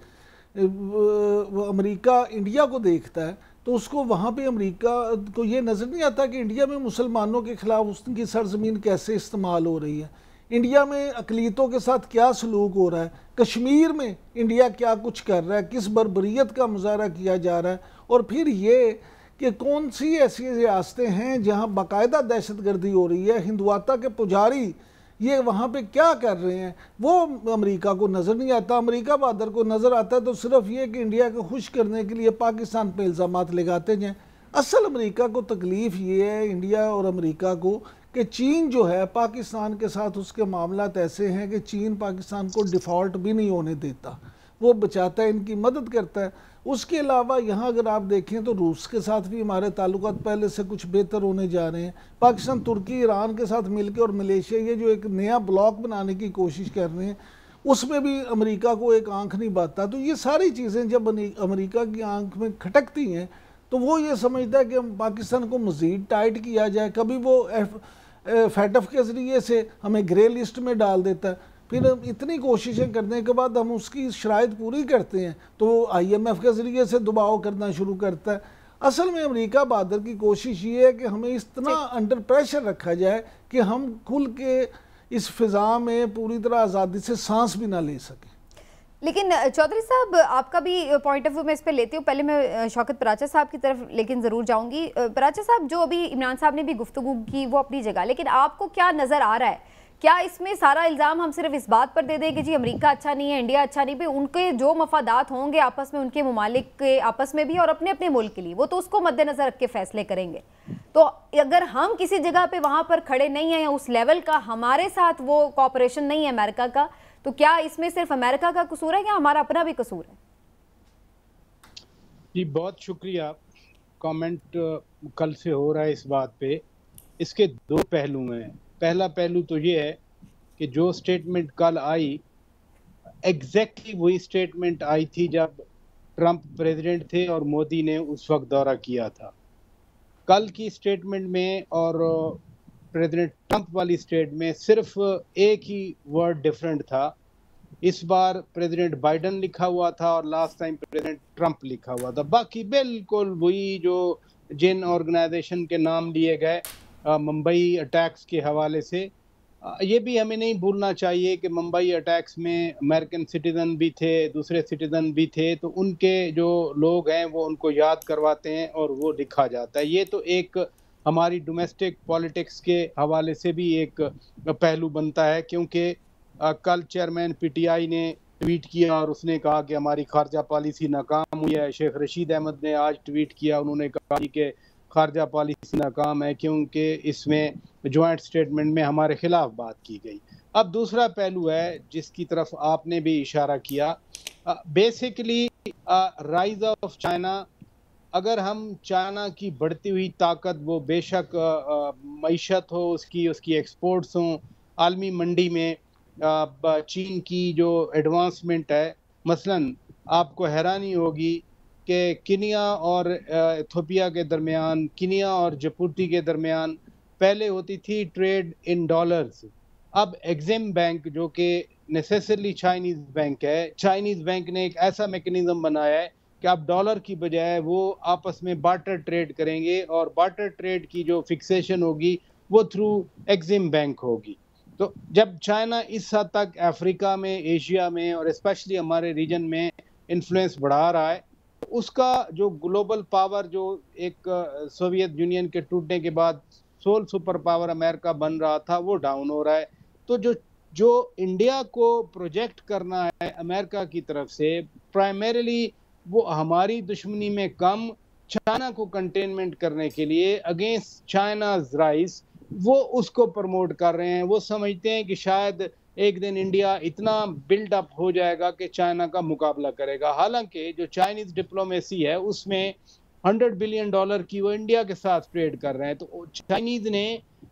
अमेरिका इंडिया को देखता है, तो उसको वहाँ पे अमेरिका को ये नज़र नहीं आता कि इंडिया में मुसलमानों के ख़िलाफ़ उसकी सरजमीन कैसे इस्तेमाल हो रही है, इंडिया में अक़लियतों के साथ क्या सलूक हो रहा है, कश्मीर में इंडिया क्या कुछ कर रहा है, किस बर्बरियत का मुजाहरा किया जा रहा है, और फिर ये कि कौन सी ऐसी रियासतें हैं जहाँ बाकायदा दहशतगर्दी हो रही है, हिंदुआता के पुजारी ये वहाँ पे क्या कर रहे हैं, वो अमेरिका को नज़र नहीं आता। अमेरिका बहादुर को नज़र आता है तो सिर्फ ये कि इंडिया को खुश करने के लिए पाकिस्तान पे इल्ज़ामात लगाते जाएँ। असल अमेरिका को तकलीफ़ ये है, इंडिया और अमेरिका को, कि चीन जो है पाकिस्तान के साथ उसके मामलात ऐसे हैं कि चीन पाकिस्तान को डिफ़ॉल्ट भी नहीं होने देता, वो बचाता है, इनकी मदद करता है। उसके अलावा यहाँ अगर आप देखें तो रूस के साथ भी हमारे ताल्लुकात पहले से कुछ बेहतर होने जा रहे हैं। पाकिस्तान, तुर्की, ईरान के साथ मिलकर और मलेशिया, ये जो एक नया ब्लॉक बनाने की कोशिश कर रहे हैं, उसमें भी अमेरिका को एक आंख नहीं बांधता। तो ये सारी चीज़ें जब अमेरिका की आंख में खटकती हैं तो वो ये समझता है कि पाकिस्तान को मज़ीद टाइट किया जाए। कभी वो फैटफ के ज़रिए से हमें ग्रे लिस्ट में डाल देता है, फिर इतनी कोशिशें करने के बाद हम उसकी शराइत पूरी करते हैं तो वो IMF के ज़रिए से दबाव करना शुरू करता है। असल में अमेरिका बहादुर की कोशिश ये है कि हमें इतना अंडर प्रेशर रखा जाए कि हम खुल के इस फिज़ा में पूरी तरह आज़ादी से सांस भी ना ले सकें।
लेकिन चौधरी साहब, आपका भी पॉइंट ऑफ व्यू मैं इस पर लेती हूँ। पहले मैं शौकत पराचा साहब की तरफ लेकिन ज़रूर जाऊँगी। पराचा साहब, जो अभी इमरान साहब ने भी गुफ्तगू की वो अपनी जगह, लेकिन आपको क्या नज़र आ रहा है, क्या इसमें सारा इल्ज़ाम हम सिर्फ इस बात पर दे दें कि जी अमेरिका अच्छा नहीं है, इंडिया अच्छा नहीं, भी उनके जो मफादात होंगे आपस में, उनके ममालिक के आपस में भी और अपने अपने मुल्क के लिए, वो तो उसको मद्देनज़र रख के फ़ैसले करेंगे। तो अगर हम किसी जगह पे वहाँ पर खड़े नहीं हैं या उस लेवल का हमारे साथ वो कॉपरेशन नहीं है अमेरिका का, तो क्या इसमें सिर्फ अमेरिका का कसूर है या हमारा अपना भी कसूर है?
जी बहुत शुक्रिया। कमेंट कल से हो रहा है इस बात पे। इसके दो पहलू हैं। पहला पहलू तो ये है कि जो स्टेटमेंट कल आई, एग्जैक्टली वही स्टेटमेंट आई थी जब ट्रंप प्रेसिडेंट थे और मोदी ने उस वक्त दौरा किया था। कल की स्टेटमेंट में और प्रेसिडेंट ट्रंप वाली स्टेट में सिर्फ एक ही वर्ड डिफरेंट था। इस बार प्रेसिडेंट बाइडन लिखा हुआ था और लास्ट टाइम प्रेसिडेंट ट्रंप लिखा हुआ था। बाकी बिल्कुल वही जो जिन ऑर्गेनाइजेशन के नाम लिए गए मुंबई अटैक्स के हवाले से, ये भी हमें नहीं भूलना चाहिए कि मुंबई अटैक्स में अमेरिकन सिटीजन भी थे, दूसरे सिटीजन भी थे, तो उनके जो लोग हैं वो उनको याद करवाते हैं और वो लिखा जाता है। ये तो एक हमारी डोमेस्टिक पॉलिटिक्स के हवाले से भी एक पहलू बनता है, क्योंकि कल चेयरमैन PTI ने ट्वीट किया और उसने कहा कि हमारी खारजा पॉलिसी नाकाम हुई है। शेख रशीद अहमद ने आज ट्वीट किया, उन्होंने कहा कि खारजा पॉलिसी नाकाम है क्योंकि इसमें जॉइंट स्टेटमेंट में हमारे खिलाफ बात की गई। अब दूसरा पहलू है जिसकी तरफ आपने भी इशारा किया, बेसिकली राइज ऑफ चाइना। अगर हम चाइना की बढ़ती हुई ताकत, वो बेशक मईशत हो उसकी एक्सपोर्ट्स हों, आलमी मंडी में चीन की जो एडवांसमेंट है, मसलन आपको हैरानी होगी कि किनिया और इथियोपिया के दरमियान, किनिया और जिबूती के दरमियान पहले होती थी ट्रेड इन डॉलर्स। अब एग्जिम बैंक, जो कि नेसेसरली चाइनीज बैंक है, चाइनीज बैंक ने एक ऐसा मैकेनिज्म बनाया है कि आप डॉलर की बजाय वो आपस में बार्टर ट्रेड करेंगे, और बार्टर ट्रेड की जो फिक्सेशन होगी वो थ्रू एग्जिम बैंक होगी। तो जब चाइना इस हद तक अफ्रीका में, एशिया में और स्पेशली हमारे रीजन में इन्फ्लुएंस बढ़ा रहा है, तो उसका जो ग्लोबल पावर, जो एक सोवियत यूनियन के टूटने के बाद सोल सुपर पावर अमेरिका बन रहा था, वो डाउन हो रहा है। तो जो इंडिया को प्रोजेक्ट करना है अमेरिका की तरफ से, प्राइमरीली वो हमारी दुश्मनी में कम, चाइना को कंटेनमेंट करने के लिए अगेंस्ट चाइनाज राइज, वो उसको प्रमोट कर रहे हैं। वो समझते हैं कि शायद एक दिन इंडिया इतना बिल्ड अप हो जाएगा कि चाइना का मुकाबला करेगा। हालांकि जो चाइनीज डिप्लोमेसी है उसमें $100 बिलियन की वो इंडिया के साथ ट्रेड कर रहे हैं। तो चाइनीज ने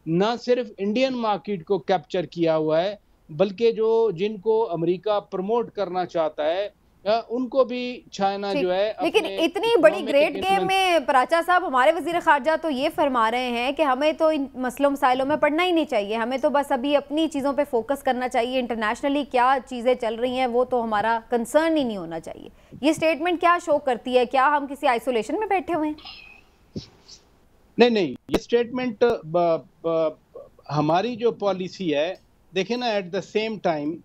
न सिर्फ इंडियन मार्केट को कैप्चर किया हुआ है, बल्कि जिनको अमेरिका प्रमोट करना चाहता है उनको भी चाइना जो है।
लेकिन इतनी बड़ी ग्रेट गेम में पराचा साहब, हमारे वजीर खारजा तो ये फरमा रहे हैं कि हमें तो इन मसलों मसाइलों में पढ़ना ही नहीं चाहिए, हमें तो बस अभी अपनी चीज़ों पे फोकस करना चाहिए, इंटरनेशनली क्या चीज़ें चल रही हैं वो तो हमारा कंसर्न ही नहीं होना चाहिए। ये स्टेटमेंट क्या शो करती है? क्या हम किसी आइसोलेशन में बैठे हुए हैं?
नहीं, ये स्टेटमेंट हमारी जो पॉलिसी है, देखें ना, एट द सेम टाइम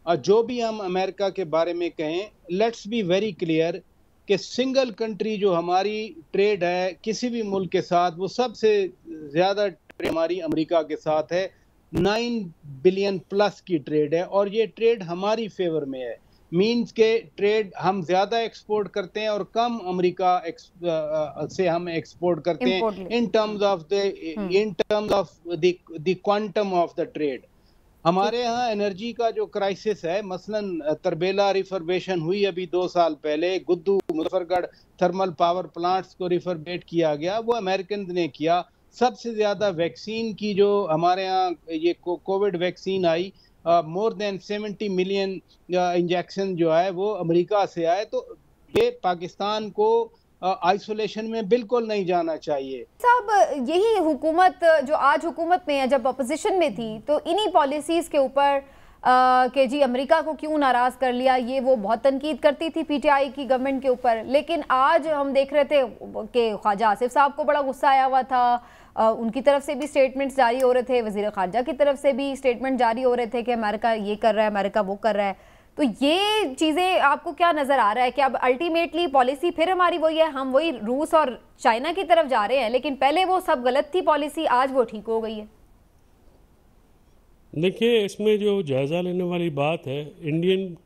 जो भी हम अमेरिका के बारे में कहें, लेट्स बी वेरी क्लियर कि सिंगल कंट्री जो हमारी ट्रेड है किसी भी मुल्क के साथ, वो सबसे ज़्यादा ट्रेड हमारी अमेरिका के साथ है। 9 बिलियन प्लस की ट्रेड है, और ये ट्रेड हमारी फेवर में है। मीन्स के ट्रेड हम ज़्यादा एक्सपोर्ट करते हैं और कम अमेरिका से हम एक्सपोर्ट करते हैं in terms of the quantum of the trade. हमारे यहाँ एनर्जी का जो क्राइसिस है, मसलन तरबेला रिफर्बेशन हुई अभी 2 साल पहले, गुद्दू मुजफ्फरगढ़ थर्मल पावर प्लांट्स को रिफर्बेट किया गया, वो अमेरिकन ने किया। सबसे ज़्यादा वैक्सीन की जो हमारे यहाँ ये कोविड वैक्सीन आई, मोर देन 70 मिलियन इंजेक्शन जो है वो अमेरिका से आए। तो ये पाकिस्तान को आइसोलेशन में बिल्कुल नहीं जाना चाहिए।
साहब, यही हुकूमत जो आज हुकूमत में है, जब अपोजिशन में थी तो इन्हीं पॉलिसीज़ के ऊपर कि जी अमेरिका को क्यों नाराज़ कर लिया, ये वो बहुत तनकीद करती थी पीटीआई की गवर्नमेंट के ऊपर। लेकिन आज हम देख रहे थे कि ख्वाजा आसिफ साहब को बड़ा गुस्सा आया हुआ था, उनकी तरफ से भी स्टेटमेंट्स जारी हो रहे थे, वज़ीर ख़ारजा की तरफ से भी स्टेटमेंट जारी हो रहे थे कि अमेरिका ये कर रहा है, अमेरिका वो कर रहा है। तो ये चीज़ें आपको क्या नज़र आ रहा है कि अब अल्टीमेटली पॉलिसी फिर हमारी वही है, हम वही रूस और चाइना की तरफ जा रहे हैं, लेकिन पहले वो सब गलत थी पॉलिसी, आज वो ठीक हो गई है?
देखिए, इसमें जो जायज़ा लेने वाली बात है, इंडियन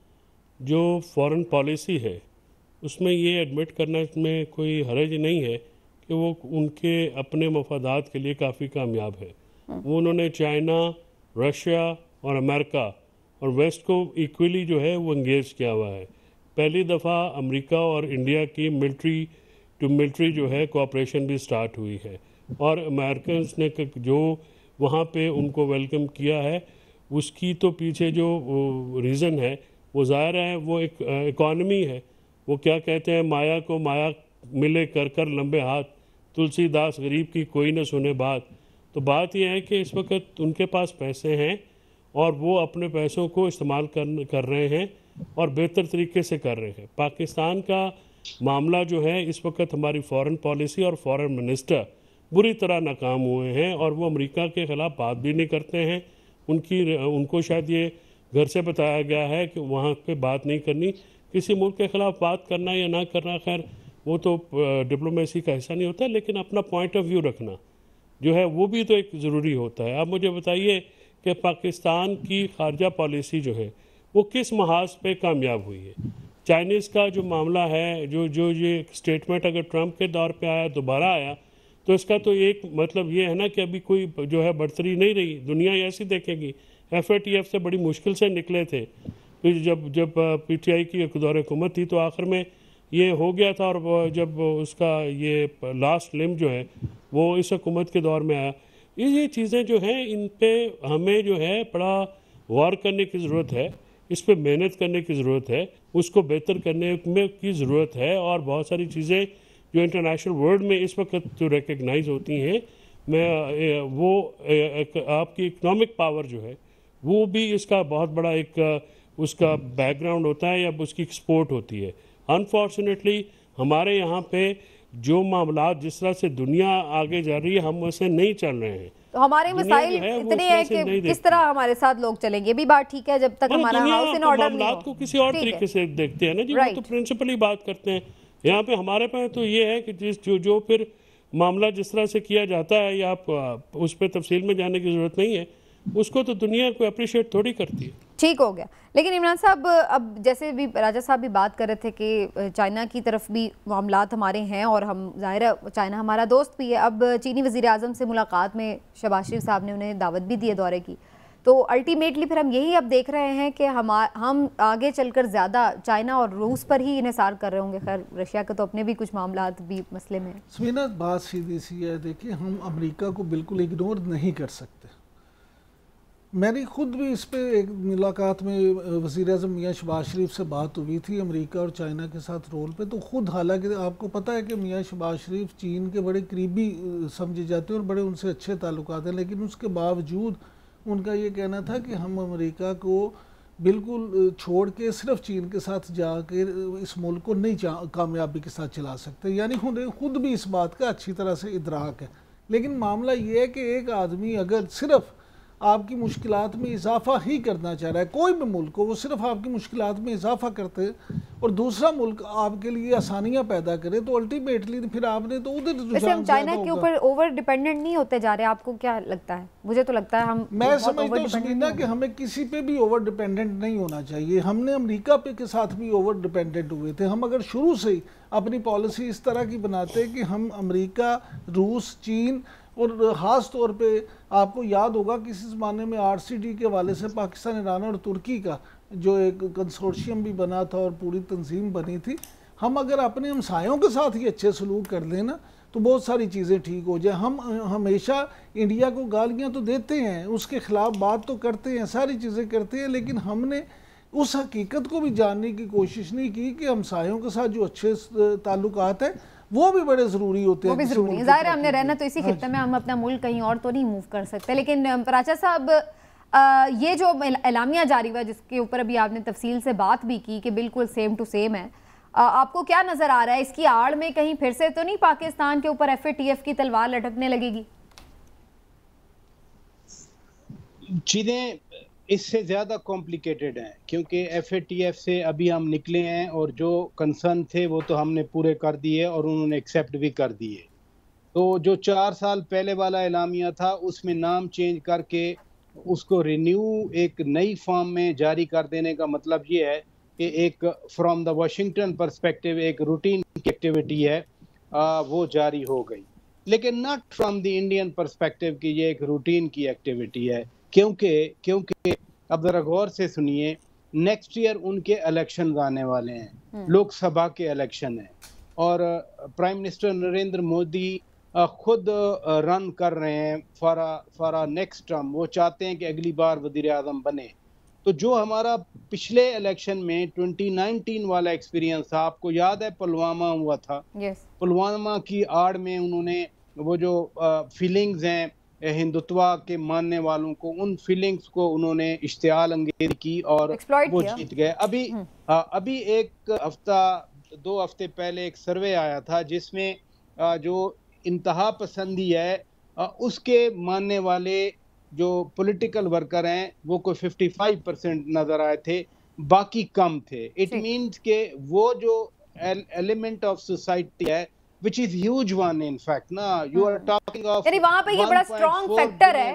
जो फॉरेन पॉलिसी है उसमें ये एडमिट करने में कोई हर्ज नहीं है कि वो उनके अपने मफादात के लिए काफ़ी कामयाब है। वो उन्होंने चाइना, रशिया और अमेरिका और वेस्ट को इक्वली जो है वो इंगेज किया हुआ है। पहली दफ़ा अमेरिका और इंडिया की मिलिट्री टू मिलिट्री जो है कोऑपरेशन भी स्टार्ट हुई है, और अमेरिकन्स ने जो वहाँ पे उनको वेलकम किया है, उसकी तो पीछे जो रीज़न है वो ज़ाहिर है वो एक इकॉनमी है। वो क्या कहते हैं, माया को माया मिले कर कर लंबे हाथ, तुलसीदास गरीब की कोई न सुने बात। तो बात यह है कि इस वक्त उनके पास पैसे हैं और वो अपने पैसों को इस्तेमाल कर रहे हैं और बेहतर तरीके से कर रहे हैं। पाकिस्तान का मामला जो है, इस वक्त हमारी फॉरेन पॉलिसी और फॉरेन मिनिस्टर बुरी तरह नाकाम हुए हैं, और वो अमेरिका के ख़िलाफ़ बात भी नहीं करते हैं। उनको शायद ये घर से बताया गया है कि वहाँ पे बात नहीं करनी। किसी मुल्क के ख़िलाफ़ बात करना या ना करना, खैर वो तो डिप्लोमेसी का हिस्सा नहीं होता, लेकिन अपना पॉइंट ऑफ व्यू रखना जो है वो भी तो एक ज़रूरी होता है। अब मुझे बताइए कि पाकिस्तान की खारजा पॉलिसी जो है वो किस महाज पे कामयाब हुई है। चाइनीज़ का जो मामला है, जो ये स्टेटमेंट अगर ट्रंप के दौर पे आया, दोबारा आया, तो इसका तो एक मतलब ये है ना कि अभी कोई जो है बढ़तरी नहीं रही, दुनिया ऐसी देखेगी। FATF से बड़ी मुश्किल से निकले थे। फिर जब PTI की दौर हुकूमत थी तो आखिर में ये हो गया था, और जब उसका ये लास्ट लिम जो है वो इस हुकूमत के दौर में आया। ये चीज़ें जो हैं इन पे हमें जो है बड़ा गौर करने की ज़रूरत है, इस पे मेहनत करने की ज़रूरत है, उसको बेहतर करने में की ज़रूरत है। और बहुत सारी चीज़ें जो इंटरनेशनल वर्ल्ड में इस वक्त जो रिकग्नाइज होती हैं, वो आपकी इकनॉमिक पावर जो है वो भी इसका बहुत बड़ा एक उसका बैकग्राउंड होता है या उसकी एक्सपोर्ट होती है। अनफॉर्चुनेटली हमारे यहाँ पे जो मामला जिस तरह से दुनिया आगे जा रही है हम वैसे नहीं चल रहे हैं।
तो हमारे मसाइल इतने हैं कि किस तरह हमारे साथ लोग चलेंगे, भी बात ठीक है जब तक हमारा हाउस इन ऑर्डर नहीं हो।
को किसी और तरीके से देखते हैं ना जी, वो तो प्रिंसिपली बात करते हैं। यहाँ पे हमारे पास तो ये है कि जो फिर मामला जिस तरह से किया जाता है या आप उस पर तफसील में जाने की जरूरत नहीं है, उसको तो दुनिया को अप्रिशिएट थोड़ी करती है।
ठीक हो गया। लेकिन इमरान साहब, अब जैसे भी राजा साहब भी बात कर रहे थे कि चाइना की तरफ भी मामलात हमारे हैं और हम ज़ाहिर है चाइना हमारा दोस्त भी है। अब चीनी वज़ीर आज़म से मुलाकात में शहबाज शरीफ साहब ने उन्हें दावत भी दी है दौरे की, तो अल्टीमेटली फिर हम यही अब देख रहे हैं कि हम आगे चलकर ज़्यादा चाइना और रूस पर ही इन्हिसार कर रहे होंगे। खैर रशिया के तो अपने भी कुछ मामलात भी मसले में।
समीना, बात सीधी सी है, देखिए हम अमेरिका को बिल्कुल इग्नोर नहीं कर सकते। मेरी खुद भी इस पे एक मुलाकात में वज़ीर आज़म मियाँ शहबाज शरीफ से बात हुई थी अमेरिका और चाइना के साथ रोल पे। तो खुद, हालांकि आपको पता है कि मियाँ शहबाज शरीफ चीन के बड़े करीबी समझे जाते हैं और बड़े उनसे अच्छे ताल्लुकात हैं, लेकिन उसके बावजूद उनका ये कहना था कि हम अमेरिका को बिल्कुल छोड़ के सिर्फ चीन के साथ जाकर इस मुल्क को नहीं कामयाबी के साथ चला सकते। यानी खुद भी इस बात का अच्छी तरह से इदराक है। लेकिन मामला ये है कि एक आदमी अगर सिर्फ आपकी मुश्किलात में इजाफा ही करना चाह रहा है, कोई भी मुल्क हो, वो सिर्फ आपकी मुश्किलात में इजाफा करते और दूसरा मुल्क आपके लिए आसानियां पैदा करे, तो अल्टीमेटली फिर आपने तो उधर
वैसे हम चाइना के ऊपर ओवर डिपेंडेंट नहीं होते जा रहे। आपको क्या लगता है? मुझे तो लगता है
मैं समझता हूँ समीना कि हमें किसी पे भी ओवर डिपेंडेंट नहीं होना चाहिए। हमने अमेरिका पे के साथ भी ओवर डिपेंडेंट हुए थे। हम अगर शुरू से ही अपनी पॉलिसी इस तरह की बनाते कि हम अमेरिका, रूस, चीन और ख़ास तौर पे आपको याद होगा किसी ज़माने में RCD के हवाले से पाकिस्तान, ईरान और तुर्की का जो एक कंसोर्शियम भी बना था और पूरी तंजीम बनी थी, हम अगर अपने हमसायों के साथ ही अच्छे सलूक कर लेना तो बहुत सारी चीज़ें ठीक हो जाए। हम हमेशा इंडिया को गालियाँ तो देते हैं, उसके ख़िलाफ़ बात तो करते हैं, सारी चीज़ें करते हैं, लेकिन हमने उस हकीकत को भी जानने की कोशिश नहीं की कि हमसायों के साथ जो अच्छे ताल्लुकात हैं वो भी बड़े ज़रूरी होते हैं।
वो भी ज़रूरी है, ज़ाहिर है हमने रहना तो इसी खित्ते में, हम अपना मुल्क कहीं और तो नहीं मूव कर सकते। लेकिन राजा साहब, ये जो एलामिया जारी हुआ जिसके ऊपर अभी आपने तफसील से बात भी की कि बिल्कुल सेम टू सेम है, आपको क्या नज़र आ रहा है? इसकी आड़ में कहीं फिर से तो नहीं पाकिस्तान के ऊपर FATF की तलवार लटकने लगेगी?
चीज़ें इससे ज़्यादा कॉम्प्लिकेटेड हैं, क्योंकि FATF से अभी हम निकले हैं और जो कंसर्न थे वो तो हमने पूरे कर दिए और उन्होंने एक्सेप्ट भी कर दिए। तो जो 4 साल पहले वाला एलामिया था उसमें नाम चेंज करके उसको रिन्यू एक नई फॉर्म में जारी कर देने का मतलब ये है कि एक फ्रॉम द वाशिंगटन पर्सपेक्टिव एक रूटीन की एक्टिविटी है, वो जारी हो गई, लेकिन not from the Indian perspective कि ये एक रूटीन की एक्टिविटी है। क्योंकि अब जरा गौर से सुनिए, नेक्स्ट ईयर उनके इलेक्शन आने वाले हैं, लोकसभा के इलेक्शन हैं, और प्राइम मिनिस्टर नरेंद्र मोदी खुद रन कर रहे हैं फॉर नेक्स्ट टर्म। वो चाहते हैं कि अगली बार वजीर आज़म बने। तो जो हमारा पिछले इलेक्शन में 2019 वाला एक्सपीरियंस था, आपको याद है पुलवामा हुआ था। पुलवामा की आड़ में उन्होंने वो जो फीलिंग्स हैं हिंदुत्वा के मानने वालों को, उन फीलिंग्स को उन्होंने इश्तियाल अंगेज़ी की और वो जीत गए। अभी एक हफ्ता 2 हफ्ते पहले एक सर्वे आया था जिसमें जो इंतहा पसंदी है उसके मानने वाले जो पॉलिटिकल वर्कर हैं वो कोई 55% नजर आए थे, बाकी कम थे। इट मीन्स के वो जो एलिमेंट ऑफ सोसाइटी है which is huge one in fact ना, you are talking of
यानी वहाँ पे ये बड़ा स्ट्रॉन्ग फैक्टर है,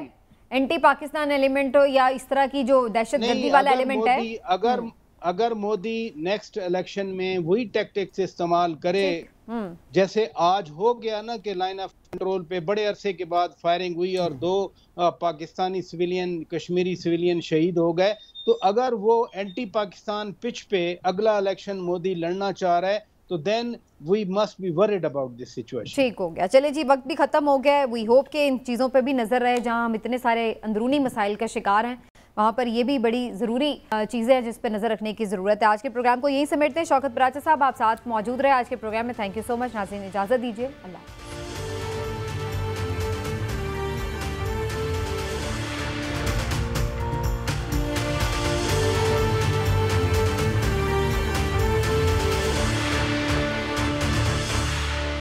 एंटी पाकिस्तान एलिमेंट हो या इस तरह की जो दहशतगर्दी वाला एलिमेंट है।
अगर मोदी नेक्स्ट इलेक्शन में वही टैक्टिक्स इस्तेमाल करे जैसे आज हो गया ना कि लाइन ऑफ कंट्रोल पे बड़े अरसे के बाद फायरिंग हुई और 2 पाकिस्तानी सिविलियन, कश्मीरी सिविलियन शहीद हो गए, तो अगर वो एंटी पाकिस्तान पिच पे अगला इलेक्शन मोदी लड़ना चाह रहा है तो then we must be worried about this situation.
ठीक हो गया, चलिए जी, वक्त भी खत्म हो गया है। वी होप के इन चीज़ों पे भी नजर रहे, जहां हम इतने सारे अंदरूनी मसाइल का शिकार हैं वहाँ पर ये भी बड़ी ज़रूरी चीज़ें हैं जिस पर नज़र रखने की ज़रूरत है। आज के प्रोग्राम को यहीं समेटते हैं। शौकत बराचा साहब आप साथ मौजूद रहे आज के प्रोग्राम में। Thank you so much. नाज़रीन इजाज़त दीजिए, अल्लाह।